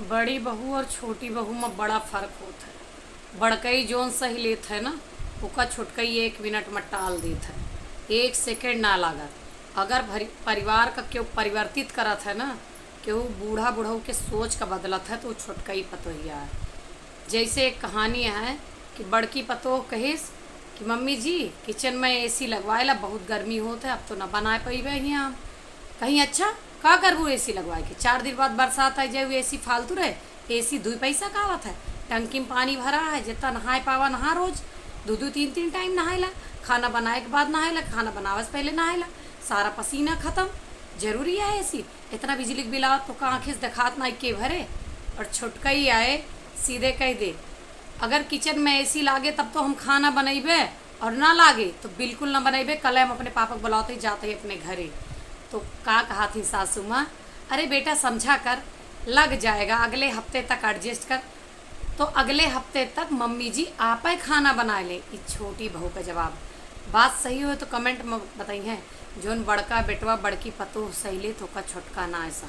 बड़ी बहू और छोटी बहू में बड़ा फर्क होता है। बड़कई जोन सही लेत है ना, ओका छोटकई 1 मिनट में टाल देत है। 1 सेकेंड ना लागत। अगर परिवार का क्यों परिवर्तित करत है ना, क्यों बूढ़ा बूढ़ऊ के सोच का बदलत है, तो छोटकई पतोहिया है। जैसे एक कहानी है कि बड़की पतोह कहिस कि मम्मी जी किचन में एसी लगवाएला, बहुत गर्मी होता है, अब तो ना बनाए पैबे यहाँ। कहीं अच्छा का करबू एसी लगवाए के, 4 दिन बाद बरसात आ जाए, एसी फालतू रहे। एसी 2 पैसा का आवत है, टंकी में पानी भरा है, जितना नहाए पावा नहा रोज। 2 2 3 3 टाइम नहाएला, खाना बनाए के बाद नहाएला, खाना बनावे से पहले नहाएला, सारा पसीना खत्म। जरूरी है एसी। इतना बिजली के बिल आवत तो का आँखें से दिखात ना के भरे। और छोटका ही आए सीधे कह दे, अगर किचन में एसी लागे तब तो हम खाना बनेबे, और ना लागे तो बिल्कुल ना बनेबे। कल हम अपने पापा को बुलाते ही जाते ही अपने घरे। तो का कहा थी सासू माँ, अरे बेटा समझा कर, लग जाएगा, अगले हफ्ते तक एडजस्ट कर। तो अगले हफ्ते तक मम्मी जी आप ही खाना बना ले। इस छोटी बहू का जवाब। बात सही हो तो कमेंट में बताइए। जोन बड़का बेटवा बड़की पतोह सही ले तो का छोटका ना ऐसा।